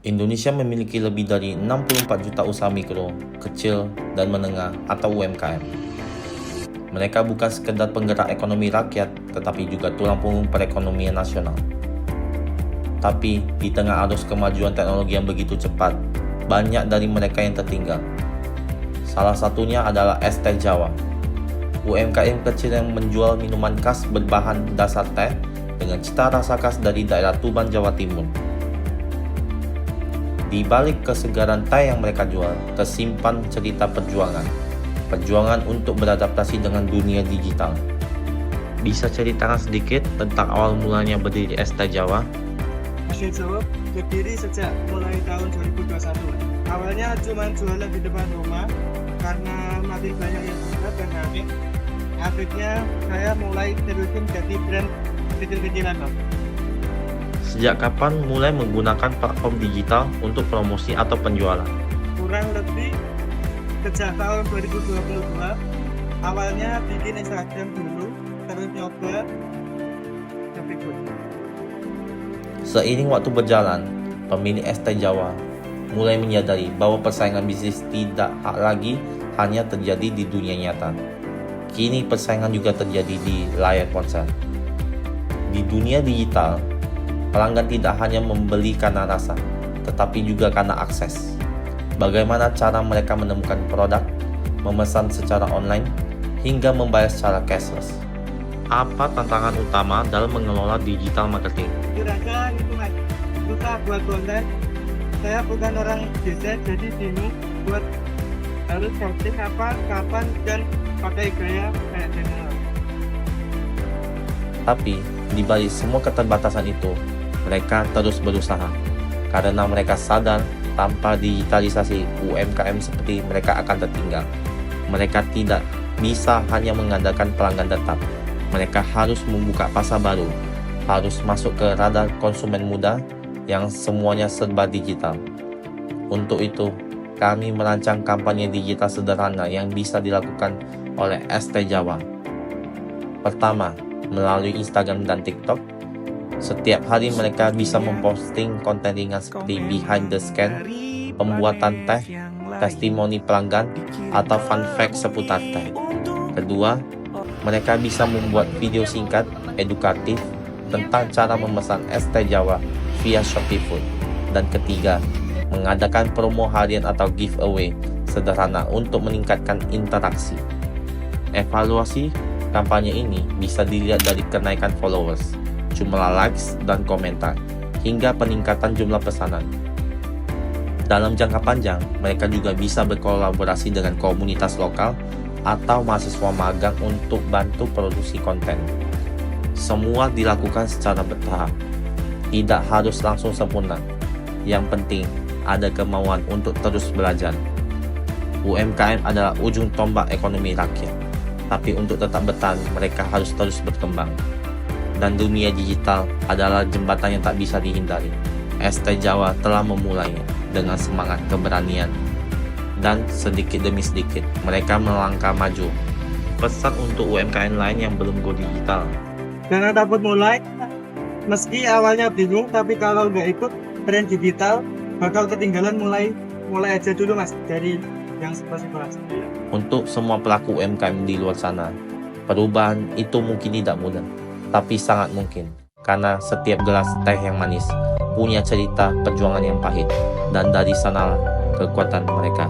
Indonesia memiliki lebih dari 64 juta usaha mikro, kecil, dan menengah atau UMKM. Mereka bukan sekedar penggerak ekonomi rakyat, tetapi juga tulang punggung perekonomian nasional. Tapi di tengah arus kemajuan teknologi yang begitu cepat, banyak dari mereka yang tertinggal. Salah satunya adalah es teh Jawa. UMKM kecil yang menjual minuman khas berbahan dasar teh dengan cita rasa khas dari daerah Tuban, Jawa Timur. Di balik kesegaran teh yang mereka jual, tersimpan cerita perjuangan untuk beradaptasi dengan dunia digital. Bisa ceritakan sedikit tentang awal mulanya berdiri es teh Jawa? Es teh Jawa berdiri sejak mulai tahun 2021. Awalnya cuma jualan di depan rumah karena makin banyak yang suka dan habis. Akhirnya saya mulai terusin jadi brand kecil-kecilan. Sejak kapan mulai menggunakan platform digital untuk promosi atau penjualan? Kurang lebih sejak tahun 2022. Awalnya bikin Instagram dulu, terus nyoba ikut. Seiring waktu berjalan, pemilik es teh Jawa mulai menyadari bahwa persaingan bisnis tidak lagi hanya terjadi di dunia nyata. Kini persaingan juga terjadi di layar ponsel. Di dunia digital, pelanggan tidak hanya membeli karena rasa, tetapi juga karena akses. Bagaimana cara mereka menemukan produk, memesan secara online, hingga membayar secara cashless? Apa tantangan utama dalam mengelola digital marketing? Kira-kira itu mas, susah buat konten. Saya bukan orang desain, jadi bingung buat harus posting apa, kapan, dan pakai gaya kayak channel. Tapi, di balik semua keterbatasan itu, mereka terus berusaha. Karena mereka sadar tanpa digitalisasi UMKM seperti mereka akan tertinggal. Mereka tidak bisa hanya mengandalkan pelanggan tetap. Mereka harus membuka pasar baru, harus masuk ke radar konsumen muda yang semuanya serba digital. Untuk itu, kami merancang kampanye digital sederhana yang bisa dilakukan oleh es teh Jawa. Pertama, melalui Instagram dan TikTok. Setiap hari mereka bisa memposting konten ringan seperti behind the scan, pembuatan teh, testimoni pelanggan, atau fun fact seputar teh. Kedua, mereka bisa membuat video singkat, edukatif, tentang cara memesan es teh Jawa via Shopee Food. Dan ketiga, mengadakan promo harian atau giveaway sederhana untuk meningkatkan interaksi. Evaluasi kampanye ini bisa dilihat dari kenaikan followers, jumlah likes dan komentar, hingga peningkatan jumlah pesanan. Dalam jangka panjang, mereka juga bisa berkolaborasi dengan komunitas lokal atau mahasiswa magang untuk bantu produksi konten. Semua dilakukan secara bertahap, tidak harus langsung sempurna. Yang penting, ada kemauan untuk terus belajar. UMKM adalah ujung tombak ekonomi rakyat, tapi untuk tetap bertahan, mereka harus terus berkembang. Dan dunia digital adalah jembatan yang tak bisa dihindari. Es teh Jawa telah memulainya dengan semangat keberanian, dan sedikit demi sedikit mereka melangkah maju. Pesan untuk UMKM lain yang belum go digital: Jangan takut mulai, meski awalnya bingung, tapi kalau nggak ikut tren digital bakal ketinggalan. mulai aja dulu mas, dari yang simpel-simpel. Untuk semua pelaku UMKM di luar sana, perubahan itu mungkin tidak mudah, tapi sangat mungkin. Karena setiap gelas teh yang manis punya cerita perjuangan yang pahit, dan dari sanalah kekuatan mereka.